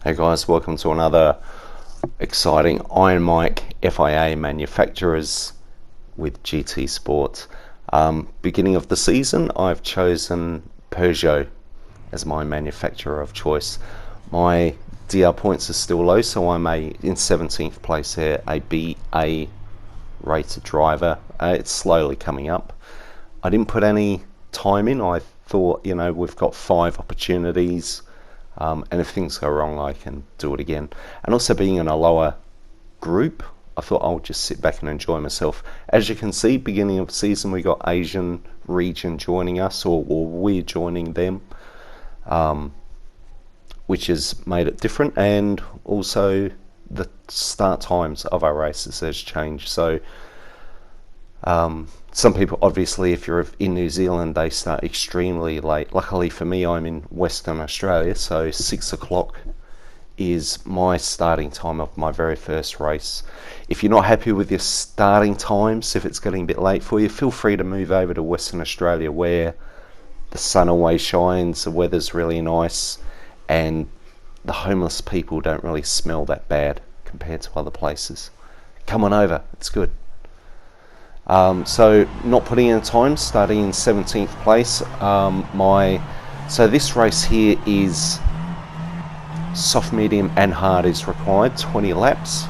Hey guys, welcome to another exciting Iron Mike FIA manufacturers with GT Sport. Beginning of the season, I've chosen Peugeot as my manufacturer of choice. My DR points are still low, so I'm in 17th place here, a BA rated driver. It's slowly coming up. I didn't put any time in. I thought, we've got 5 opportunities. And if things go wrong, I can do it again. And also being in a lower group, I thought I'll just sit back and enjoy myself. As you can see, beginning of the season, we got Asian region joining us, or we're joining them, which has made it different. And also the start times of our races has changed. So some people, obviously, if you're in New Zealand, they start extremely late. Luckily for me, I'm in Western Australia, so 6 o'clock is my starting time of my very first race. If you're not happy with your starting times, if it's getting a bit late for you, feel free to move over to Western Australia, where the sun always shines, the weather's really nice, and the homeless people don't really smell that bad compared to other places. Come on over, it's good. So not putting in time, starting in 17th place. So this race here is soft, medium and hard is required, 20 laps.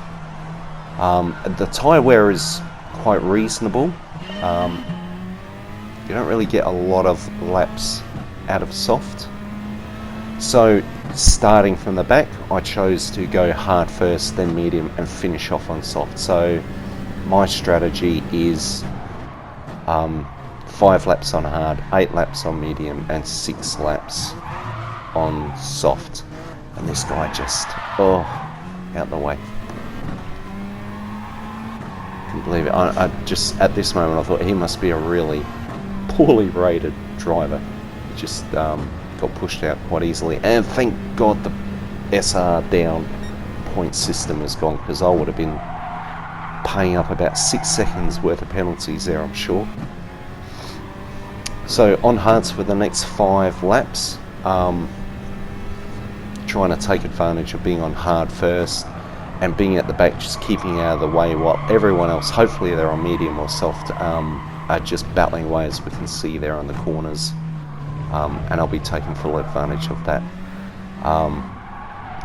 The tyre wear is quite reasonable. You don't really get a lot of laps out of soft. So starting from the back, I chose to go hard first, then medium and finish off on soft. So my strategy is 5 laps on hard, 8 laps on medium and 6 laps on soft. And this guy just, out the way. Couldn't believe it. I just, at this moment, I thought he must be a really poorly rated driver. He just got pushed out quite easily. And thank God the SR down point system is gone, because I would have been paying up about 6 seconds worth of penalties there, I'm sure. So on hards for the next 5 laps, trying to take advantage of being on hard first and being at the back, just keeping out of the way while everyone else, hopefully they're on medium or soft, are just battling away, as we can see there on the corners. And I'll be taking full advantage of that.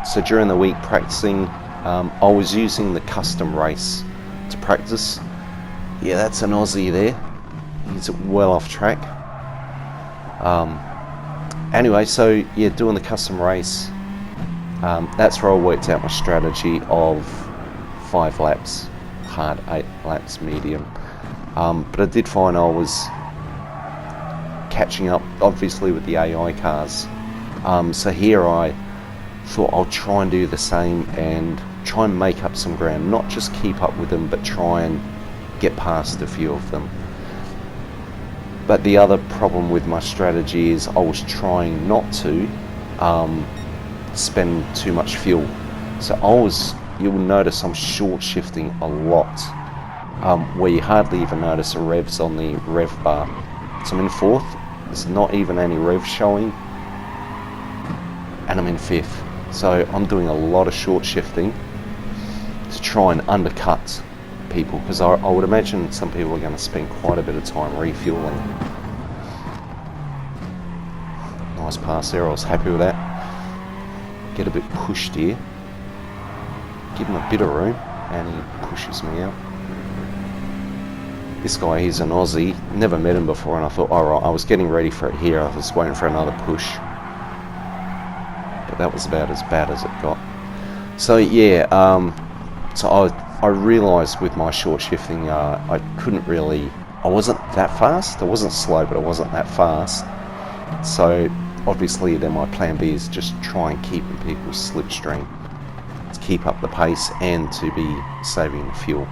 So during the week practicing, I was using the custom race to practice. Yeah, that's an Aussie there. He's well off track. Anyway, so yeah, doing the custom race, that's where I worked out my strategy of 5 laps hard, 8 laps medium. But I did find I was catching up, obviously, with the AI cars. So here I thought I'll try and do the same and try and make up some ground, not just keep up with them, but try and get past a few of them. But the other problem with my strategy is I was trying not to spend too much fuel. So you'll notice I'm short shifting a lot, where you hardly even notice the revs on the rev bar. So I'm in 4th, there's not even any rev showing, and I'm in 5th. So I'm doing a lot of short shifting to try and undercut people, because I would imagine some people are going to spend quite a bit of time refueling. Nice pass there, I was happy with that. Get a bit pushed here, give him a bit of room, and he pushes me out. This guy, he's an Aussie, never met him before, and I thought, alright, I was getting ready for it here, I was waiting for another push. But that was about as bad as it got. So yeah, so I realised with my short shifting, I wasn't that fast. I wasn't slow, but I wasn't that fast. So obviously then my plan B is just try and keep people's slipstream, to keep up the pace and to be saving the fuel.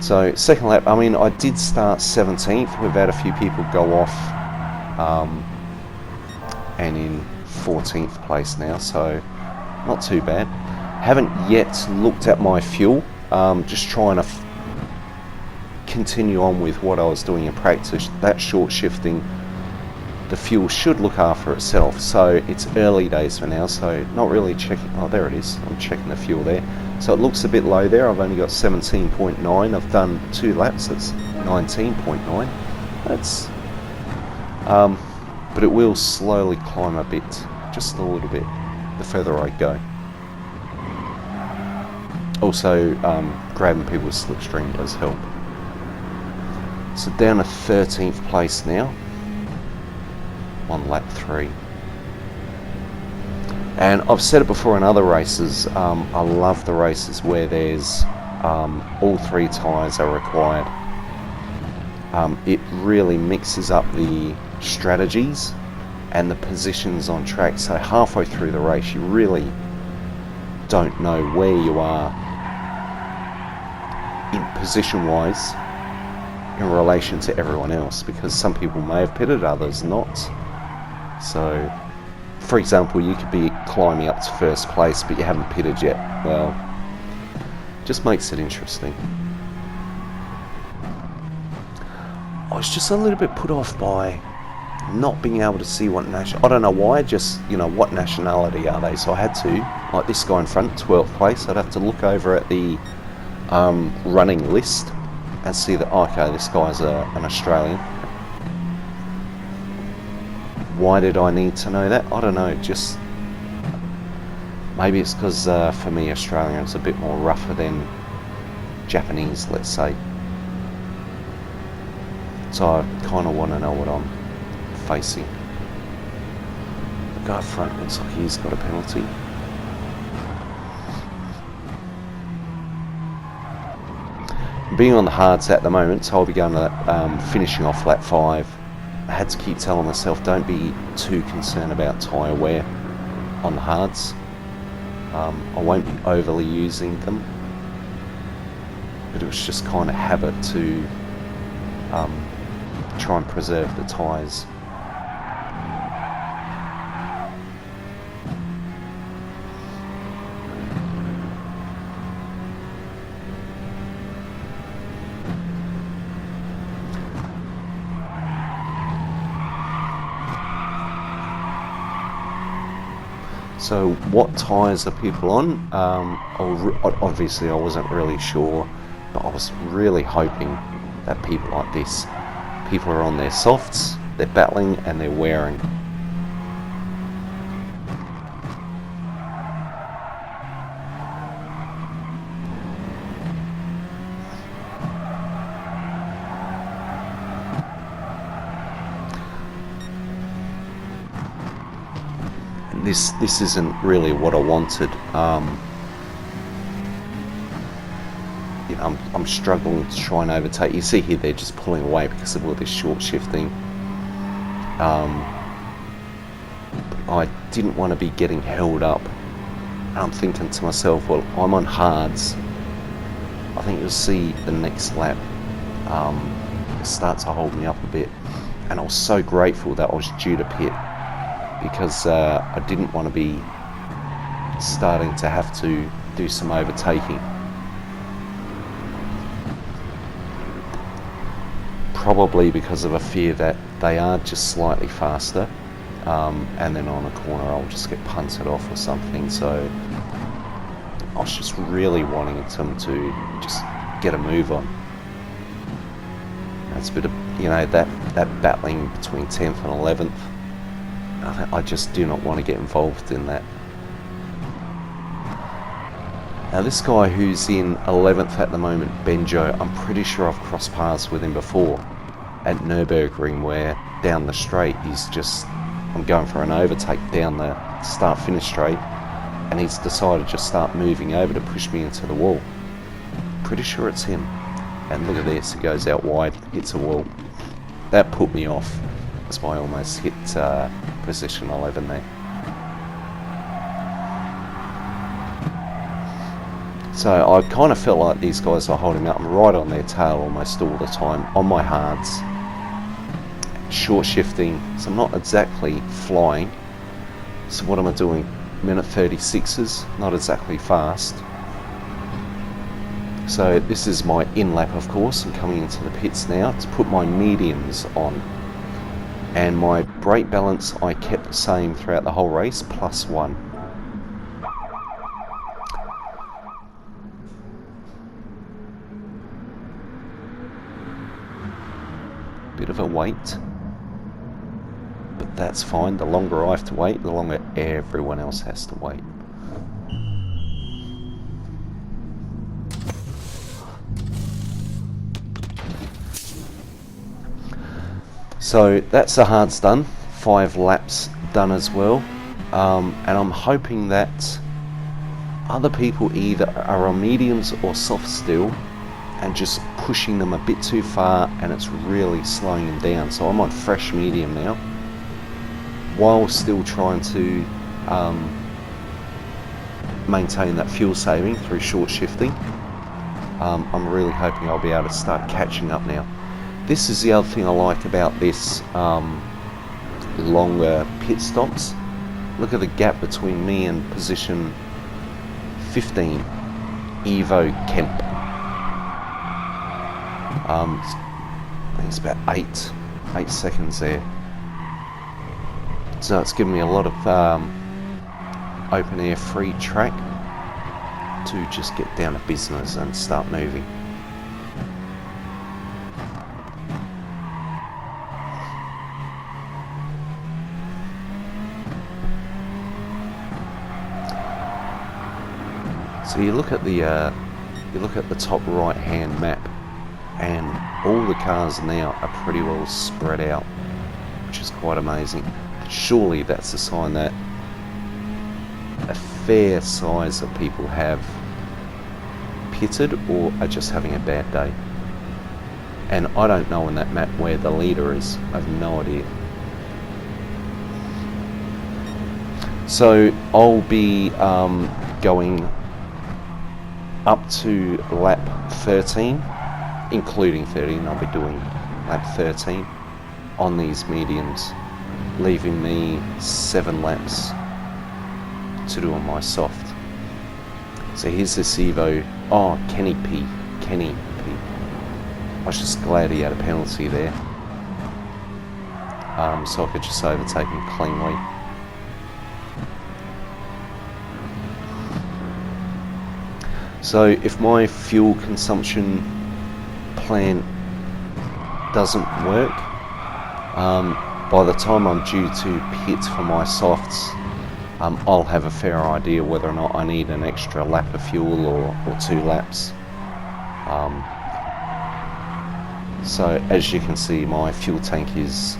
So second lap, I did start 17th. We've had a few people go off, and in 14th place now, so not too bad. Haven't yet looked at my fuel, just trying to continue on with what I was doing in practice. That short shifting the fuel should look after itself. So it's early days for now, so not really checking. Oh, there it is. I'm checking the fuel there. So it looks a bit low there. I've only got 17.9. I've done 2 laps. That's 19.9. That's but it will slowly climb a bit, just a little bit, the further I go. Also, grabbing people's slipstream does help. So down to 13th place now, on lap 3. And I've said it before in other races, I love the races where there's all 3 tyres are required. It really mixes up the strategies and the positions on track. So halfway through the race, you really don't know where you are in position-wise in relation to everyone else, because some people may have pitted, others not. So, for example, you could be climbing up to first place, but you haven't pitted yet. Well, just makes it interesting. I was just a little bit put off by not being able to see what I don't know why, just, what nationality are they? So I had to, like this guy in front, 12th place, I'd have to look over at the running list and see that, okay, this guy's an Australian. Why did I need to know that? I don't know, just maybe it's because for me Australian's a bit more rougher than Japanese, let's say. So I kind of want to know what I'm facing. The guy up front looks like he's got a penalty. Being on the hards at the moment, so I'll be going to finishing off lap 5. I had to keep telling myself, don't be too concerned about tyre wear on the hards. I won't be overly using them, but it was just kind of habit to try and preserve the tyres. So what tyres are people on? Obviously I wasn't really sure, but I was really hoping that people like this, people are on their softs, they're battling and they're wearing. This isn't really what I wanted. I'm struggling to try and overtake. You see here they're just pulling away because of all this short shifting. I didn't want to be getting held up. And I'm thinking to myself, well, I'm on hards. I think you'll see the next lap it starts to hold me up a bit. And I was so grateful that I was due to pit, because I didn't want to be starting to have to do some overtaking. Probably because of a fear that they are just slightly faster, and then on a corner I'll just get punted off or something. So I was just really wanting them to just get a move on. It's a bit of, that battling between 10th and 11th. I just do not want to get involved in that. Now this guy who's in 11th at the moment, Benjo, I'm pretty sure I've crossed paths with him before at Nürburgring, where down the straight I'm going for an overtake down the start-finish straight, and he's decided to just start moving over to push me into the wall. Pretty sure it's him. And look at this, he goes out wide, hits a wall. That put me off. That's why I almost hit position 11 there. So I kind of felt like these guys are holding up. I'm right on their tail almost all the time, on my hards. Short shifting, so I'm not exactly flying. So what am I doing? Minute 36s, not exactly fast. So this is my in lap, of course. I'm coming into the pits now to put my mediums on. and my brake balance I kept the same throughout the whole race, +1. Bit of a wait, but that's fine. The longer I have to wait, the longer everyone else has to wait. So that's the hards done, 5 laps done as well, and I'm hoping that other people either are on mediums or soft still and just pushing them a bit too far, and it's really slowing them down. So I'm on fresh medium now, while still trying to maintain that fuel saving through short shifting. I'm really hoping I'll be able to start catching up now. This is the other thing I like about this longer pit stops. Look at the gap between me and position 15, Evo Kemp. I think it's about 8 seconds there. So it's given me a lot of open air free track to just get down to business and start moving. So you look at the top right hand map, and all the cars now are pretty well spread out, which is quite amazing. Surely that's a sign that a fair size of people have pitted or are just having a bad day. And I don't know on that map where the leader is. I have no idea. So I'll be going up to lap 13, including 13. I'll be doing lap 13 on these mediums, leaving me 7 laps to do on my soft. So here's this Evo. Oh, Kenny P. I was just glad he had a penalty there, so I could just overtake him cleanly. So if my fuel consumption plan doesn't work, by the time I'm due to pit for my softs, I'll have a fair idea whether or not I need an extra lap of fuel or 2 laps. So as you can see, my fuel tank is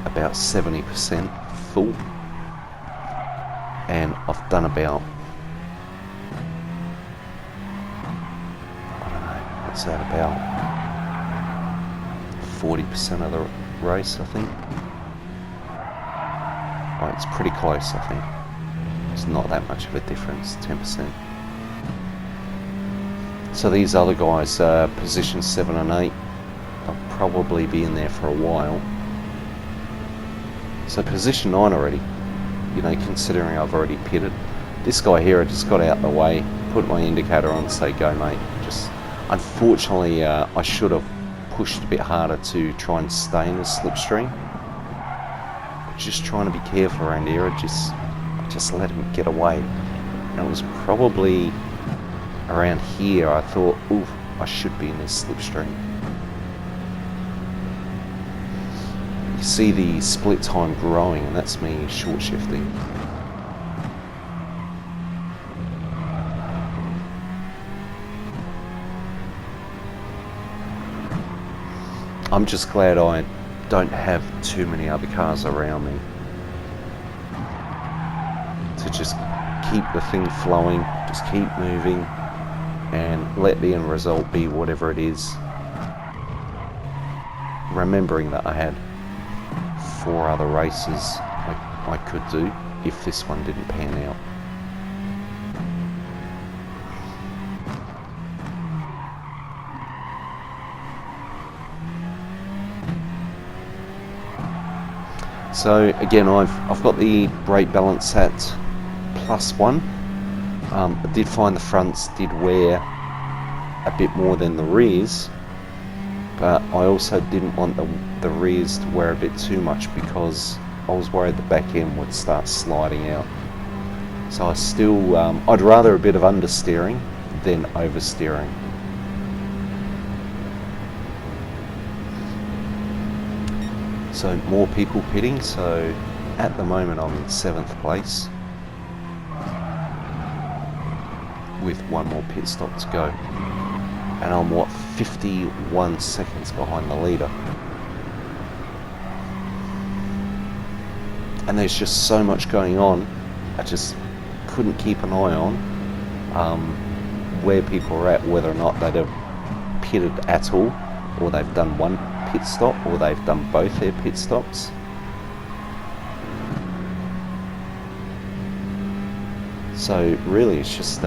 about 70% full, and I've done about, what's that, about 40% of the race, I think. Oh, it's pretty close, I think. It's not that much of a difference, 10%. So these other guys, position 7 and 8, they'll probably be in there for a while. So position 9 already, you know, considering I've already pitted. This guy here, I just got out of the way, put my indicator on, say go mate. Just unfortunately, I should have pushed a bit harder to try and stay in the slipstream. Just trying to be careful around here. I just let him get away. And it was probably around here I thought, ooh, I should be in this slipstream. You see the split time growing, and that's me short shifting. I'm just glad I don't have too many other cars around me to just keep the thing flowing, just keep moving, and let the end result be whatever it is. Remembering that I had 4 other races I could do if this one didn't pan out. So again, I've got the brake balance at +1. I did find the fronts did wear a bit more than the rears, but I also didn't want the rears to wear a bit too much because I was worried the back end would start sliding out. So I still, I'd rather a bit of understeering than oversteering. So more people pitting, so at the moment I'm in 7th place with one more pit stop to go. And I'm, 51 seconds behind the leader. And there's just so much going on, I just couldn't keep an eye on where people are at, whether or not they'd have pitted at all, or they've done one pit stop, or they've done both their pit stops. So really it's just,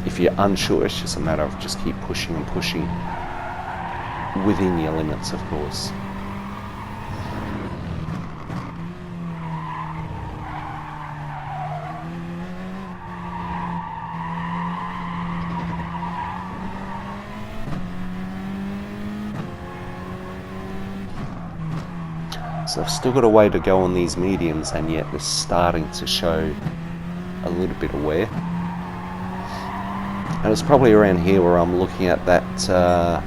if you're unsure, it's just a matter of just keep pushing and pushing within your limits, of course. So I've still got a way to go on these mediums, and yet they're starting to show a little bit of wear. And it's probably around here where I'm looking at that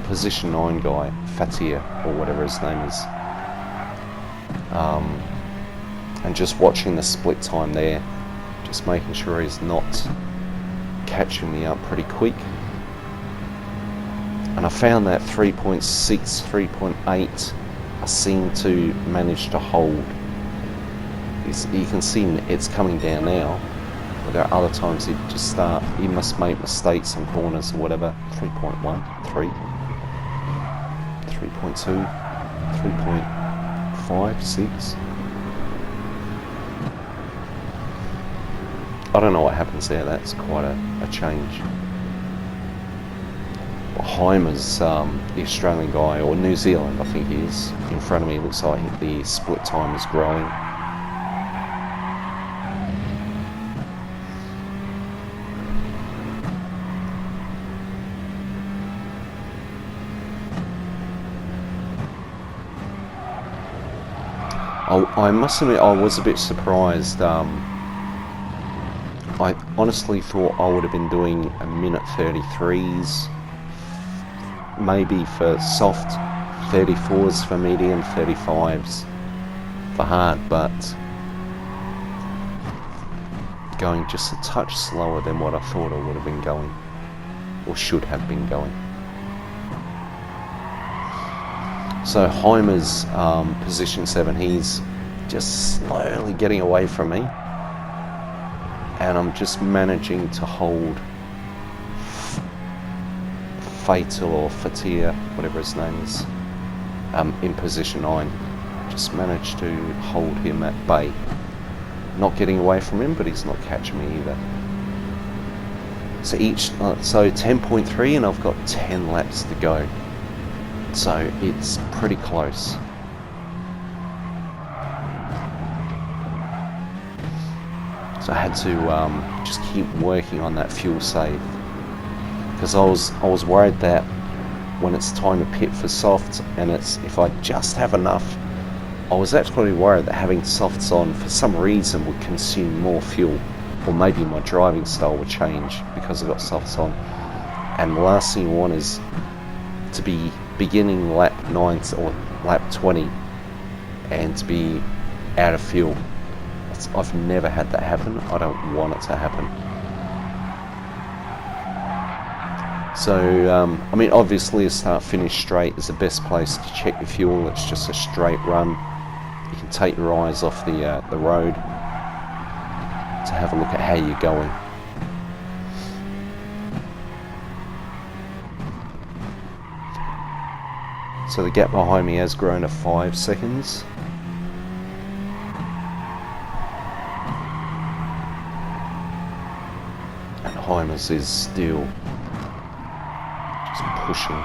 position 9 guy, FIA, or whatever his name is. And just watching the split time there, just making sure he's not catching me up pretty quick. And I found that 3.6, 3.8, I seem to manage to hold. You can see it's coming down now, but there are other times he must make mistakes on corners or whatever. 3.1, 3, 3.2, 3.5, 6. I don't know what happens there, that's quite a change. Heimer's the Australian guy, or New Zealand I think he is, in front of me. It looks like the split time is growing. I must admit I was a bit surprised. I honestly thought I would have been doing a minute 33s, maybe for soft, 34s for medium, 35s for hard, but going just a touch slower than what I thought I would have been going, or should have been going. So Heimer's position 7, he's just slowly getting away from me, and I'm just managing to hold Fatal or Fatia, whatever his name is, in position 9. Just managed to hold him at bay. Not getting away from him, but he's not catching me either. So so 10.3, and I've got 10 laps to go. So it's pretty close. So I had to just keep working on that fuel save, because I was worried that when it's time to pit for softs, and if I just have enough, I was actually worried that having softs on for some reason would consume more fuel, or maybe my driving style would change because I got softs on. And the last thing you want is to be beginning lap 9 or lap 20 and to be out of fuel. I've never had that happen. I don't want it to happen. So, I mean, obviously a start-finish straight is the best place to check your fuel. It's just a straight run. You can take your eyes off the road to have a look at how you're going. So the gap behind me has grown to 5 seconds. And Heimer's is still just pushing.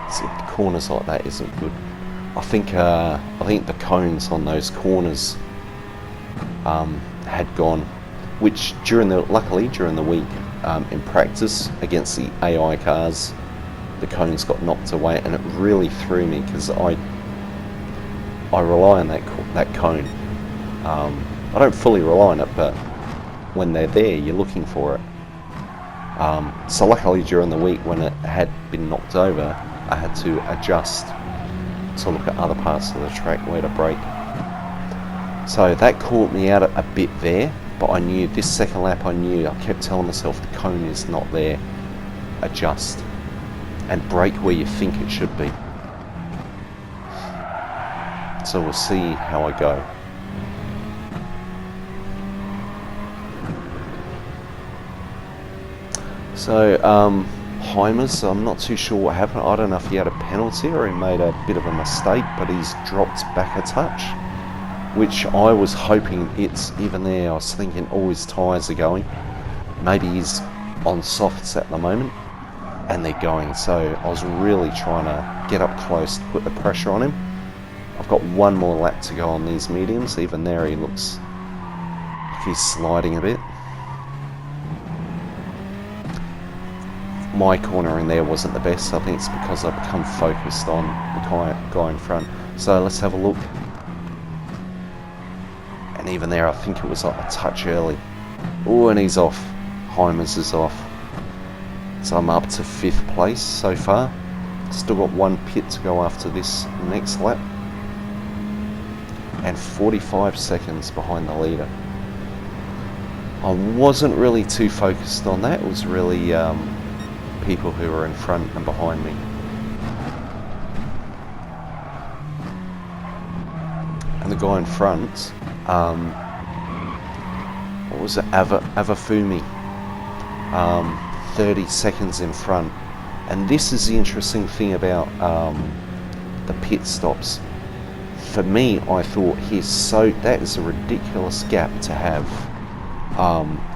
See, corners like that isn't good. I think the cones on those corners had gone, which luckily during the week in practice against the AI cars, the cones got knocked away, and it really threw me because I rely on that cone. I don't fully rely on it, but when they're there, you're looking for it. So luckily during the week when it had been knocked over, I had to adjust to look at other parts of the track where to brake. So that caught me out a bit there, but I knew this second lap, I kept telling myself the cone is not there, adjust and brake where you think it should be. So we'll see how I go. So Heimers, I'm not too sure what happened. I don't know if he had a penalty or he made a bit of a mistake, but he's dropped back a touch, which I was hoping it's even there. I was thinking, oh, his tyres are going. Maybe he's on softs at the moment, and they're going. So I was really trying to get up close to put the pressure on him. I've got one more lap to go on these mediums. Even there he looks like he's sliding a bit. My corner in there wasn't the best. I think it's because I've become focused on the guy in front. So let's have a look. And even there, I think it was like a touch early. Oh, and he's off. Heimers is off. So I'm up to 5th place so far. Still got one pit to go after this next lap. And 45 seconds behind the leader. I wasn't really too focused on that. It was really people who were in front and behind me. And the guy in front, what was it, Avafumi, 30 seconds in front. And this is the interesting thing about the pit stops. For me, I thought that is a ridiculous gap to have.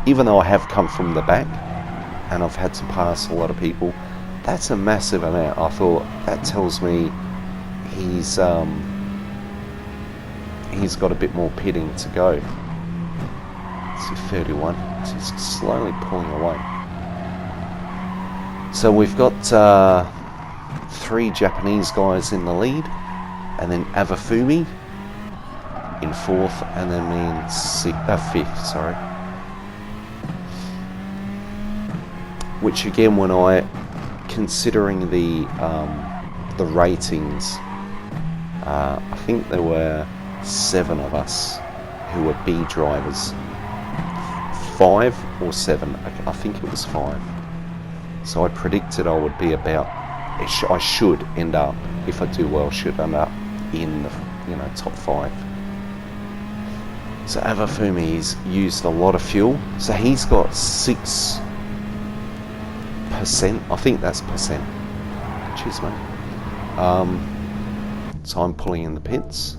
Even though I have come from the back and I've had to pass a lot of people, that's a massive amount. I thought that tells me he's got a bit more pitting to go. See, 31. So he's slowly pulling away. So we've got 3 Japanese guys in the lead, and then Avafumi in 4th, and then me in 5th. Sorry. Which again, when considering the ratings, I think there were 7 of us who were B drivers. 5 or 7, I think it was 5. So I predicted I would be about, I should end up, if I do well, should end up in the top 5. So Avafumi's used a lot of fuel, so he's got 6%, I think that's percent. Cheers, mate. So I'm pulling in the pits,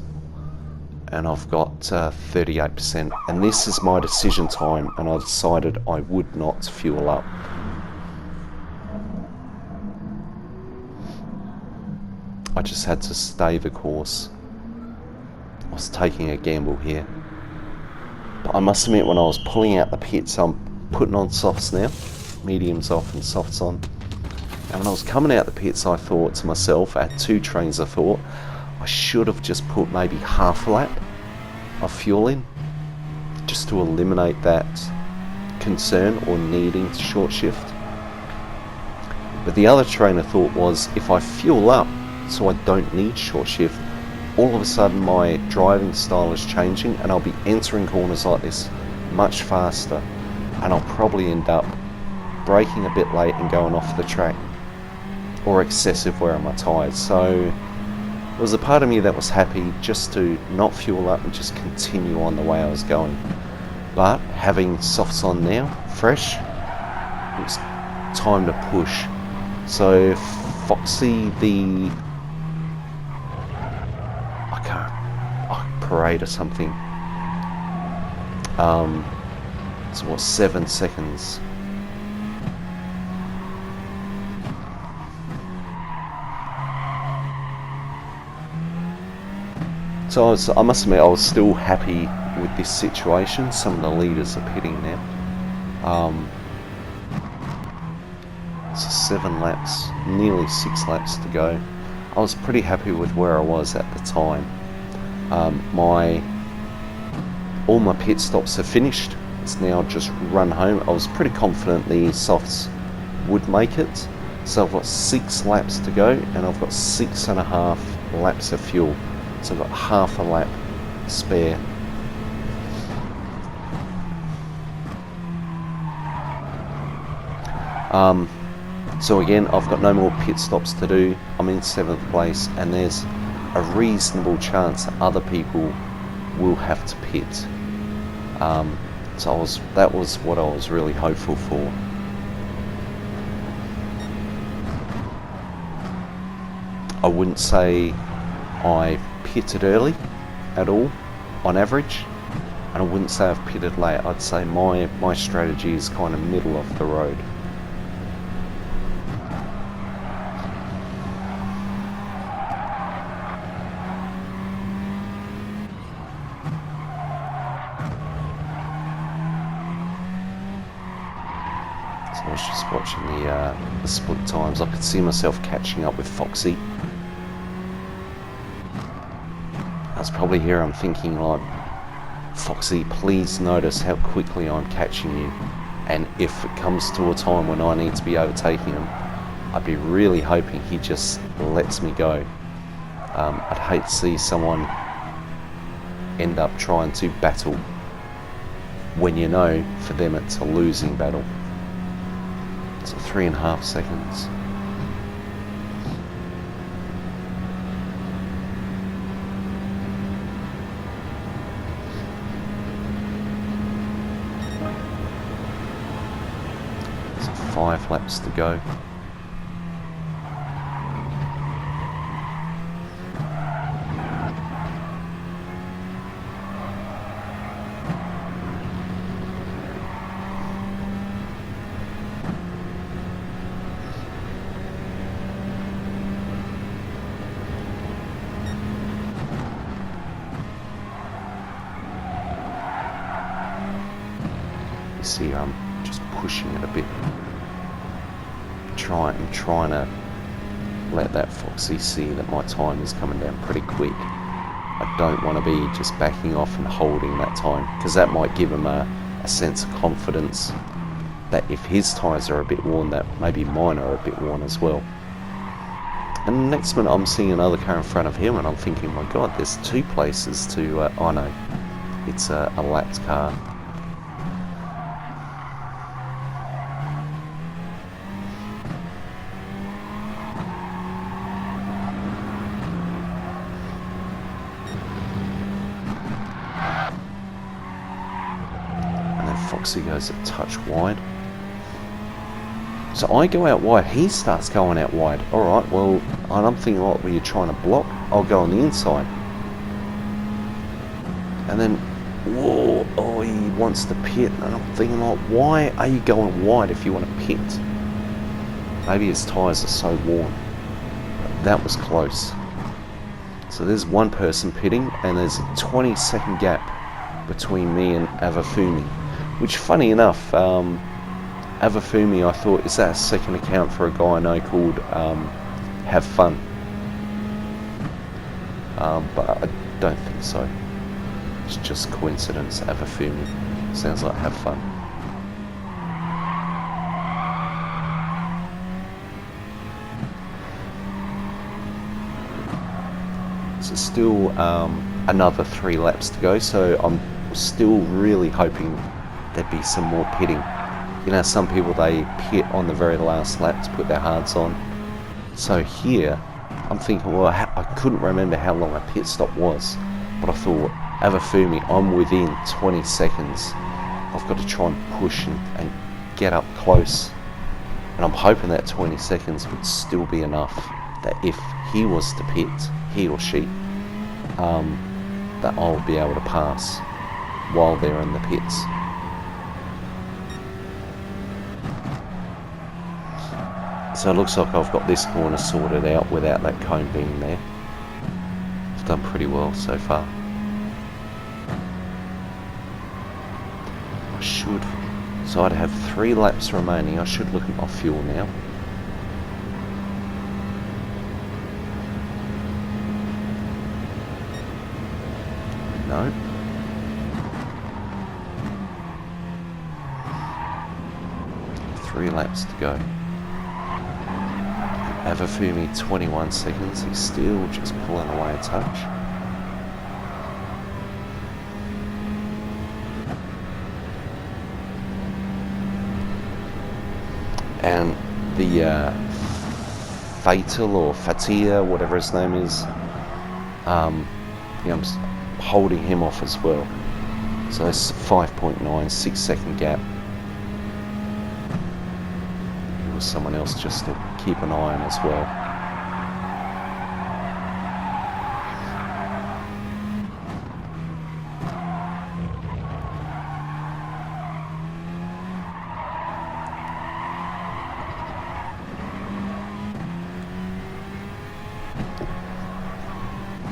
and I've got 38%, and this is my decision time, and I decided I would not fuel up. I just had to stay the course. I was taking a gamble here. But I must admit, when I was pulling out the pits, I'm putting on softs now. Mediums off and softs on. And when I was coming out the pits, I thought to myself, at 2 trains, I thought, I should have just put maybe half a lap of fuel in, just to eliminate that concern or needing to short shift. But the other train of thought was, if I fuel up so I don't need short shift, all of a sudden my driving style is changing and I'll be entering corners like this much faster, and I'll probably end up braking a bit late and going off the track, or excessive wear on my tyres. So there was a part of me that was happy just to not fuel up and just continue on the way I was going. But having softs on now, fresh, it was time to push. So Foxy, the parade or something, so what, 7 seconds. So I must admit, I was still happy with this situation. Some of the leaders are pitting now. So 7 laps, nearly 6 laps to go. I was pretty happy with where I was at the time. All my pit stops are finished. It's now just run home. I was pretty confident the softs would make it. So I've got 6 laps to go, and I've got 6.5 laps of fuel. So I've got half a lap spare. So again, I've got no more pit stops to do. I'm in 7th place, and there's a reasonable chance that other people will have to pit. So that was what I was really hopeful for. I wouldn't say I pitted early at all, on average, and I wouldn't say I've pitted late. I'd say my strategy is kind of middle of the road. So I was just watching the split times. I could see myself catching up with Foxy. I was probably here, I'm thinking like, Foxy, please notice how quickly I'm catching you, and if it comes to a time when I need to be overtaking him, I'd be really hoping he just lets me go. I'd hate to see someone end up trying to battle when you know for them it's a losing battle. So 3.5 seconds. So 5 laps to go. You see, I'm just pushing it a bit. I'm trying to let that Foxy see that my time is coming down pretty quick. I don't want to be just backing off and holding that time, because that might give him a sense of confidence that if his tyres are a bit worn, that maybe mine are a bit worn as well. And the next minute I'm seeing another car in front of him, and I'm thinking, my God, there's 2 places to... oh no, it's a lapped car. Foxy goes a touch wide. So I go out wide, he starts going out wide. Alright, well, and I'm thinking, like, well, you're trying to block, I'll go on the inside. And then, whoa, oh, he wants to pit. And I'm thinking, like, why are you going wide if you want to pit? Maybe his tyres are so worn. But that was close. So there's one person pitting, and there's a 20-second gap between me and Avafumi. Which, funny enough, Avafumi, I thought, is that a second account for a guy I know called Have Fun? But I don't think so. It's just coincidence. Avafumi sounds like Have Fun. So still another 3 laps to go, so I'm still really hoping there'd be some more pitting. You know, some people, they pit on the very last lap to put their hards on. So here, I'm thinking, well, I couldn't remember how long a pit stop was, but I thought, Avafumi, I'm within 20 seconds. I've got to try and push and get up close. And I'm hoping that 20 seconds would still be enough that if he was to pit, he or she, that I'll be able to pass while they're in the pits. So it looks like I've got this corner sorted out without that cone being there. I've done pretty well so far. I should, so I'd have 3 laps remaining. I should look at my fuel now. No. Three laps to go. Avafumi 21 seconds. He's still just pulling away a touch. And the Fatal or Fatia, whatever his name is, I'm holding him off as well. So it's 5.9, 6-second gap. There was someone else just to keep an eye on as well.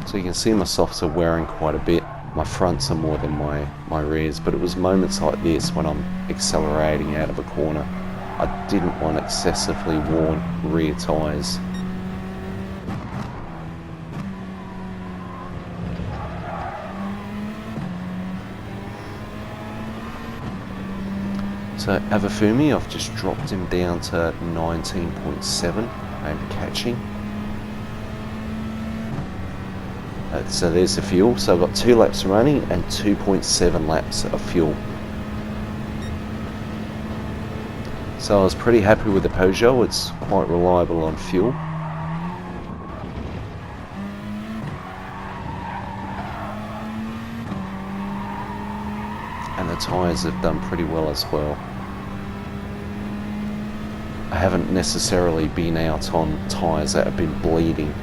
So you can see my softs are wearing quite a bit. My fronts are more than my rears, but it was moments like this when I'm accelerating out of a corner. I didn't want excessively worn rear tyres. So Avafumi, I've just dropped him down to 19.7 and catching. So there's the fuel. So I've got 2 laps running and 2.7 laps of fuel. So I was pretty happy with the Peugeot. It's quite reliable on fuel. And the tyres have done pretty well as well. I haven't necessarily been out on tyres that have been bleeding.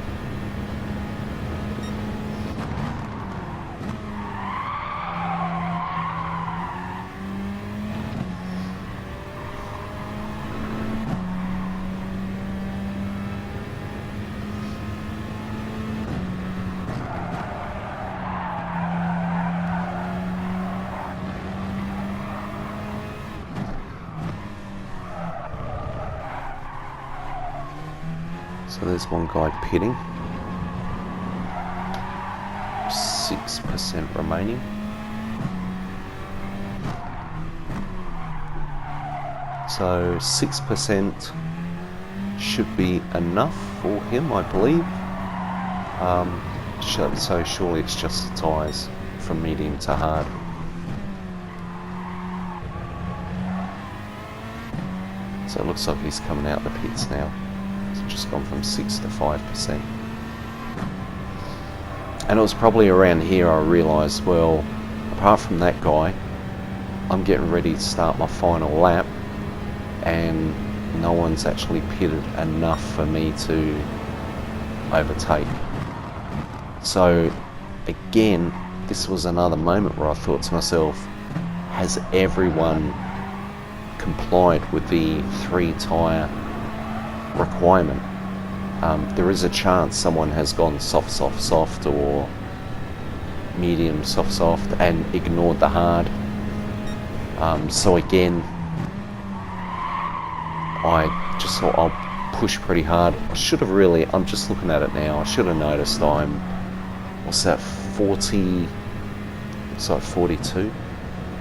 So there's one guy pitting. 6% remaining. So 6% should be enough for him, I believe. So surely it's just the tyres from medium to hard. So it looks like he's coming out the pits now. Just gone from 6 to 5%. And it was probably around here I realised, well, apart from that guy, I'm getting ready to start my final lap and no one's actually pitted enough for me to overtake. So again, this was another moment where I thought to myself, has everyone complied with the 3 tyre requirement? There is a chance someone has gone soft, soft, soft or medium, soft, soft and ignored the hard. So again, I just thought I'll push pretty hard. I should have really, I'm just looking at it now, I should have noticed I'm, what's that, 40, it's like 42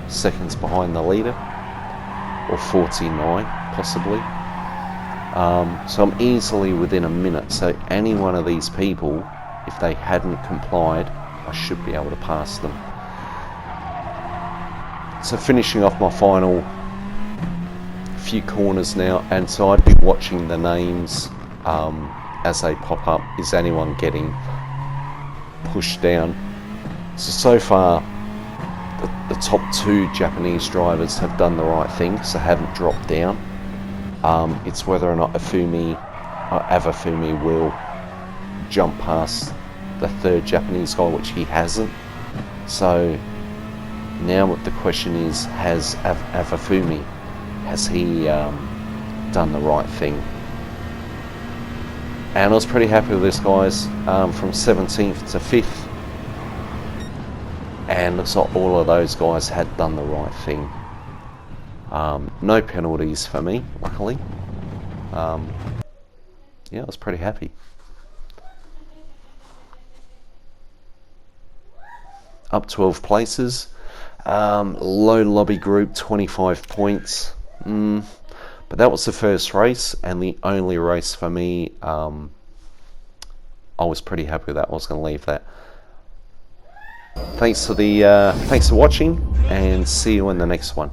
seconds behind the leader, or 49 possibly. So I'm easily within a minute. So any one of these people, if they hadn't complied, I should be able to pass them. So finishing off my final few corners now, and so I'd be watching the names as they pop up. Is anyone getting pushed down? So far, the top 2 Japanese drivers have done the right thing, so haven't dropped down. It's whether or not Avafumi will jump past the 3rd Japanese guy, which he hasn't. So now the question is, has Avafumi, has he done the right thing? And I was pretty happy with this, guys, from 17th to 5th. And looks like all of those guys had done the right thing. No penalties for me, luckily. Yeah, I was pretty happy. up 12 places. Low lobby group, 25 points. But that was the first race and the only race for me. I was pretty happy with that. I was going to leave that. Thanks for watching, and see you in the next one.